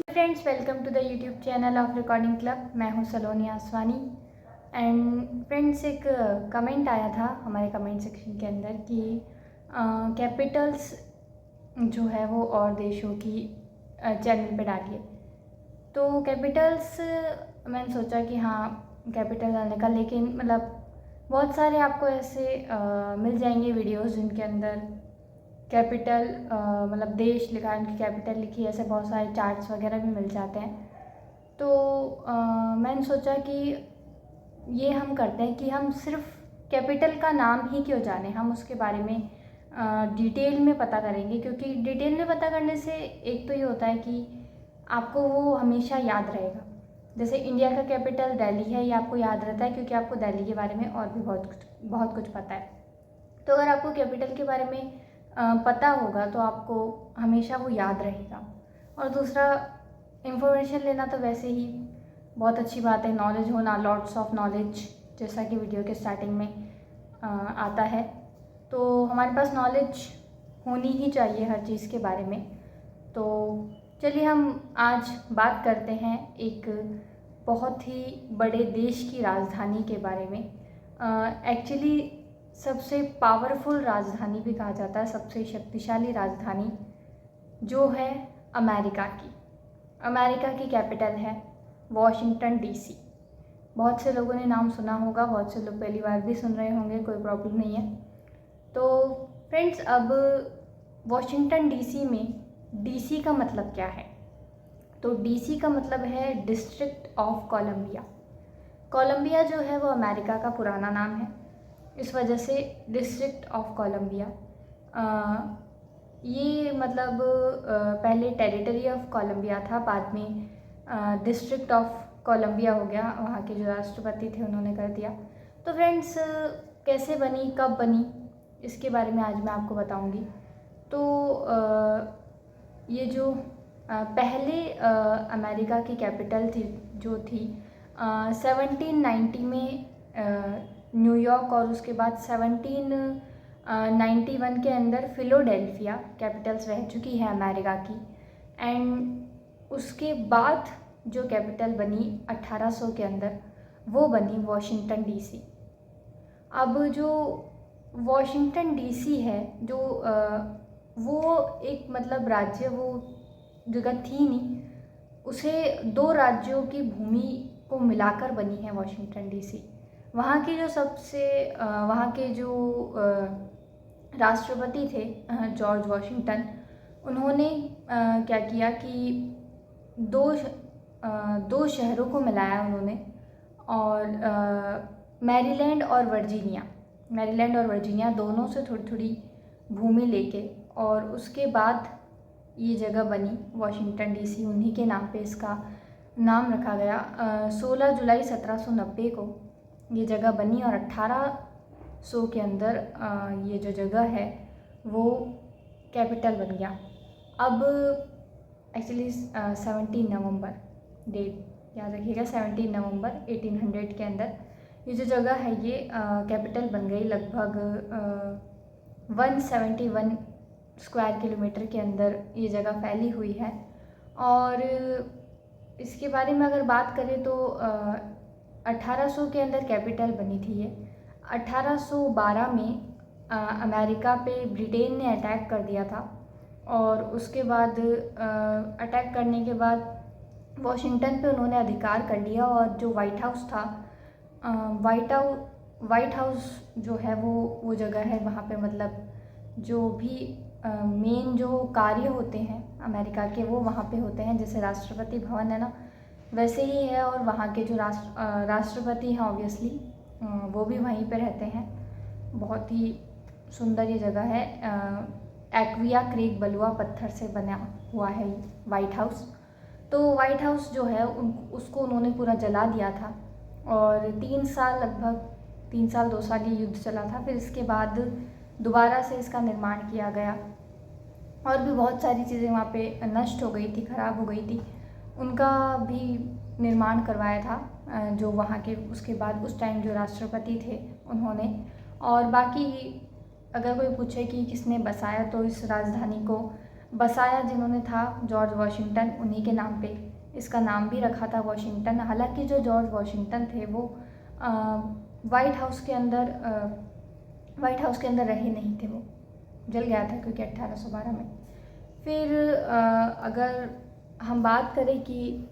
Friends, welcome to the YouTube channel of recording club. मैं हूं Saloni Aswani. And friends, एक comment आया था हमारे कमेंट सेक्शन के अंदर कि कैपिटल्स जो है वो और देशों की चैनल पे डालिए। तो कैपिटल्स मैंने सोचा कि हाँ, कैपिटल डालने का, लेकिन मतलब बहुत सारे आपको ऐसे मिल जाएंगे वीडियोस जिनके अंदर कैपिटल मतलब देश लिखा है, उनकी कैपिटल लिखी है, ऐसे बहुत सारे चार्ट्स वगैरह भी मिल जाते हैं। तो मैंने सोचा कि ये हम करते हैं कि हम सिर्फ कैपिटल का नाम ही क्यों जाने, हम उसके बारे में डिटेल में पता करेंगे। क्योंकि डिटेल में पता करने से एक तो ये होता है कि आपको वो हमेशा याद रहेगा। जैसे इंडिया का कैपिटल दिल्ली है, ये आपको याद रहता है क्योंकि आपको दिल्ली के बारे में और भी बहुत कुछ पता है। तो अगर आपको कैपिटल के बारे में पता होगा तो आपको हमेशा वो याद रहेगा। और दूसरा, इंफॉर्मेशन लेना तो वैसे ही बहुत अच्छी बात है, नॉलेज होना, लॉट्स ऑफ नॉलेज, जैसा कि वीडियो के स्टार्टिंग में आता है। तो हमारे पास नॉलेज होनी ही चाहिए हर चीज़ के बारे में। तो चलिए हम आज बात करते हैं एक बहुत ही बड़े देश की राजधानी के बारे में। एक्चुअली सबसे पावरफुल राजधानी भी कहा जाता है, सबसे शक्तिशाली राजधानी जो है अमेरिका की कैपिटल है वॉशिंगटन डीसी। बहुत से लोगों ने नाम सुना होगा, बहुत से लोग पहली बार भी सुन रहे होंगे, कोई प्रॉब्लम नहीं है। तो फ्रेंड्स, अब वॉशिंगटन डीसी में डीसी का मतलब क्या है? तो डीसी का मतलब है डिस्ट्रिक्ट ऑफ कोलंबिया। कोलंबिया जो है वो अमेरिका का पुराना नाम है, इस वजह से डिस्ट्रिक्ट ऑफ कोलंबिया। ये मतलब पहले टेरिटरी ऑफ कोलंबिया था, बाद में डिस्ट्रिक्ट ऑफ कोलंबिया हो गया। वहाँ के जो राष्ट्रपति थे उन्होंने कर दिया। तो फ्रेंड्स, कैसे बनी, कब बनी, इसके बारे में आज मैं आपको बताऊंगी। तो ये जो पहले अमेरिका की कैपिटल थी जो थी 1790 में न्यूयॉर्क, और उसके बाद 1791 के अंदर फिलोडेल्फिया कैपिटल्स रह चुकी है अमेरिका की। एंड उसके बाद जो कैपिटल बनी 1800 के अंदर, वो बनी वॉशिंगटन डीसी। अब जो वॉशिंगटन डीसी है, जो वो एक मतलब राज्य, वो जगह थी नहीं, उसे दो राज्यों की भूमि को मिलाकर बनी है वॉशिंगटन डीसी। वहाँ की जो वहाँ के जो राष्ट्रपति थे जॉर्ज वॉशिंगटन, उन्होंने क्या किया कि दो शहरों को मिलाया उन्होंने, और मैरीलैंड और वर्जीनिया दोनों से थोड़ी थोड़ी भूमि लेके, और उसके बाद ये जगह बनी वॉशिंगटन डीसी। उन्हीं के नाम पे इसका नाम रखा गया। 16 जुलाई 1790 को ये जगह बनी, और 1800 के अंदर ये जो जगह है वो कैपिटल बन गया। अब एक्चुअली 17 नवंबर, डेट याद रखिएगा, 17 नवंबर 1800 के अंदर ये जो जगह है ये कैपिटल बन गई। लगभग 171 स्क्वायर किलोमीटर के अंदर ये जगह फैली हुई है। और इसके बारे में अगर बात करें तो 1800 के अंदर कैपिटल बनी थी ये। 1812 में अमेरिका पे ब्रिटेन ने अटैक कर दिया था, और उसके बाद अटैक करने के बाद वॉशिंगटन पे उन्होंने अधिकार कर लिया। और जो वाइट हाउस था, वाइट हाउस जो है वो जगह है, वहाँ पे मतलब जो भी मेन जो कार्य होते हैं अमेरिका के, वो वहाँ पे होते हैं। जैसे राष्ट्रपति भवन है ना, वैसे ही है। और वहाँ के जो राष्ट्रपति हैं ऑब्वियसली वो भी वहीं पे रहते हैं। बहुत ही सुंदर ये जगह है। एक्विया क्रीक बलुआ पत्थर से बना हुआ है वाइट हाउस। तो वाइट हाउस जो है उसको उन्होंने पूरा जला दिया था, और लगभग 3 साल 2 साल ये युद्ध चला था। फिर इसके बाद दोबारा से इसका निर्माण किया गया, और भी बहुत सारी चीज़ें वहाँ पे नष्ट हो गई थी, ख़राब हो गई थी, उनका भी निर्माण करवाया था जो वहाँ के उसके बाद उस टाइम जो राष्ट्रपति थे उन्होंने। और बाकी अगर कोई पूछे कि किसने बसाया, तो इस राजधानी को बसाया जिन्होंने था जॉर्ज वॉशिंगटन, उन्हीं के नाम पे इसका नाम भी रखा था वॉशिंगटन। हालांकि जो जॉर्ज वॉशिंगटन थे वो वाइट हाउस के अंदर रहे नहीं थे, वो जल गया था क्योंकि 1812 में। फिर अगर हम बात करें कि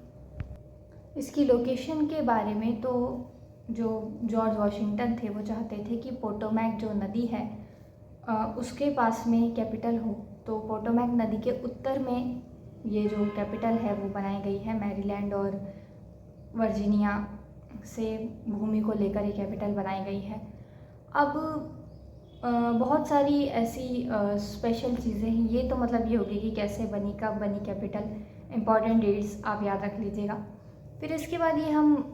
इसकी लोकेशन के बारे में, तो जो जॉर्ज वॉशिंगटन थे वो चाहते थे कि पोटोमैक जो नदी है उसके पास में कैपिटल हो। तो पोटोमैक नदी के उत्तर में ये जो कैपिटल है वो बनाई गई है। मैरीलैंड और वर्जीनिया से भूमि को लेकर ये कैपिटल बनाई गई है। अब बहुत सारी ऐसी स्पेशल चीज़ें हैं। ये तो मतलब ये होगी कि कैसे बनी, कब बनी कैपिटल, इम्पॉर्टेंट डेट्स आप याद रख लीजिएगा। फिर इसके बाद ये हम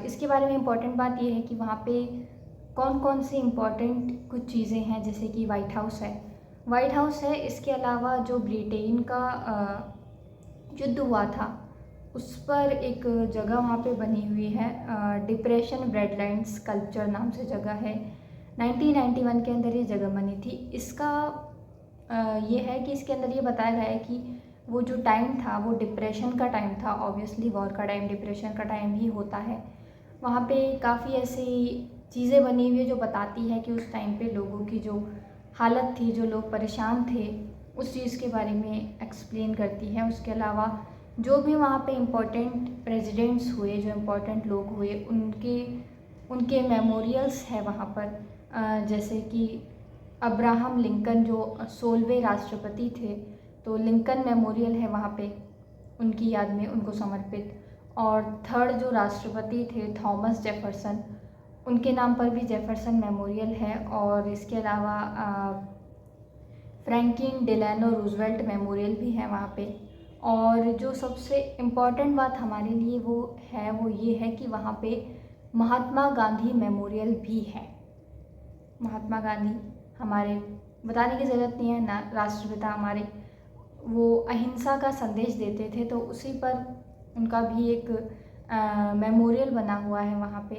इसके बारे में इम्पॉर्टेंट बात ये है कि वहाँ पे कौन कौन सी इम्पॉर्टेंट कुछ चीज़ें हैं, जैसे कि वाइट हाउस है। इसके अलावा जो ब्रिटेन का युद्ध हुआ था उस पर एक जगह वहाँ पे बनी हुई है, डिप्रेशन ब्रेडलाइन स्कल्पचर नाम से जगह है। 1991 के अंदर ये जगह बनी थी। इसका ये है कि इसके अंदर ये बताया गया है कि वो जो टाइम था वो डिप्रेशन का टाइम था। ऑब्वियसली वॉर का टाइम डिप्रेशन का टाइम ही होता है। वहाँ पे काफ़ी ऐसी चीज़ें बनी हुई है जो बताती है कि उस टाइम पे लोगों की जो हालत थी, जो लोग परेशान थे, उस चीज़ के बारे में एक्सप्लेन करती है। उसके अलावा जो भी वहाँ पे इम्पोर्टेंट प्रेसिडेंट्स हुए, जो इम्पोर्टेंट लोग हुए, उनके मेमोरियल्स है वहाँ पर। जैसे कि अब्राहम लिंकन जो 16वें राष्ट्रपति थे, तो लिंकन मेमोरियल है वहाँ पे उनकी याद में, उनको समर्पित। और थर्ड जो राष्ट्रपति थे थॉमस जेफरसन, उनके नाम पर भी जेफरसन मेमोरियल है। और इसके अलावा फ्रैंकलिन डिलानो रूजवेल्ट मेमोरियल भी है वहाँ पे। और जो सबसे इम्पॉर्टेंट बात हमारे लिए वो ये है कि वहाँ पे महात्मा गांधी मेमोरियल भी है। महात्मा गांधी हमारे बताने की ज़रूरत नहीं है ना, राष्ट्रपिता हमारे, वो अहिंसा का संदेश देते थे, तो उसी पर उनका भी एक मेमोरियल बना हुआ है वहाँ पे।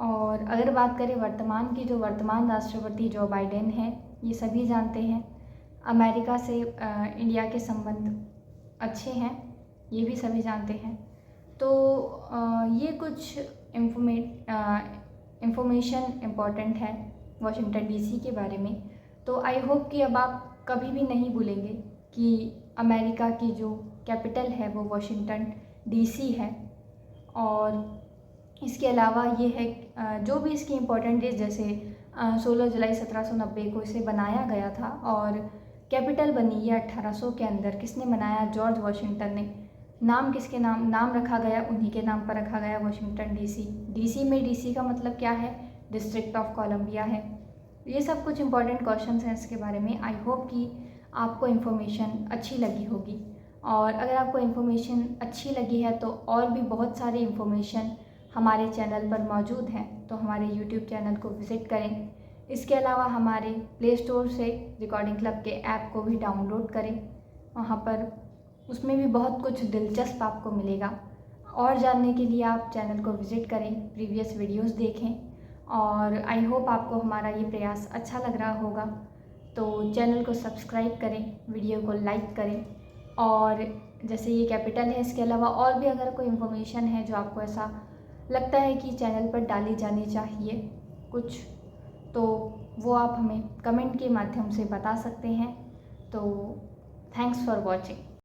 और अगर बात करें वर्तमान की, जो वर्तमान राष्ट्रपति जो बाइडेन हैं, ये सभी जानते हैं अमेरिका से इंडिया के संबंध अच्छे हैं, ये भी सभी जानते हैं। तो ये कुछ इंफॉर्मेशन इम्पॉर्टेंट है वॉशिंगटन डीसी के बारे में। तो आई होप कि अब आप कभी भी नहीं भूलेंगे कि अमेरिका की जो कैपिटल है वो वॉशिंगटन डीसी है। और इसके अलावा ये है जो भी इसकी इम्पोर्टेंट डेज, जैसे 16 जुलाई 1790 को इसे बनाया गया था और कैपिटल बनी है 1800 के अंदर। किसने बनाया? जॉर्ज वॉशिंगटन ने। नाम किसके नाम रखा गया? उन्हीं के नाम पर रखा गया, वॉशिंगटन डीसी। डीसी में डीसी का मतलब क्या है? डिस्ट्रिक्ट ऑफ कोलंबिया है। ये सब कुछ इंपॉर्टेंट क्वेश्चंस हैं इसके बारे में। आई होप कि आपको इन्फॉर्मेशन अच्छी लगी होगी। और अगर आपको इन्फॉर्मेशन अच्छी लगी है तो और भी बहुत सारी इन्फॉर्मेशन हमारे चैनल पर मौजूद हैं, तो हमारे यूट्यूब चैनल को विज़िट करें। इसके अलावा हमारे प्ले स्टोर से रिकॉर्डिंग क्लब के ऐप को भी डाउनलोड करें। वहाँ पर उसमें भी बहुत कुछ दिलचस्प आपको मिलेगा। और जानने के लिए आप चैनल को विज़िट करें, प्रीवियस वीडियोस देखें। और आई होप आपको हमारा ये प्रयास अच्छा लग रहा होगा। तो चैनल को सब्सक्राइब करें, वीडियो को लाइक करें। और जैसे ये कैपिटल है, इसके अलावा और भी अगर कोई इन्फॉर्मेशन है जो आपको ऐसा लगता है कि चैनल पर डाली जानी चाहिए कुछ, तो वो आप हमें कमेंट के माध्यम से बता सकते हैं। तो थैंक्स फॉर वॉचिंग।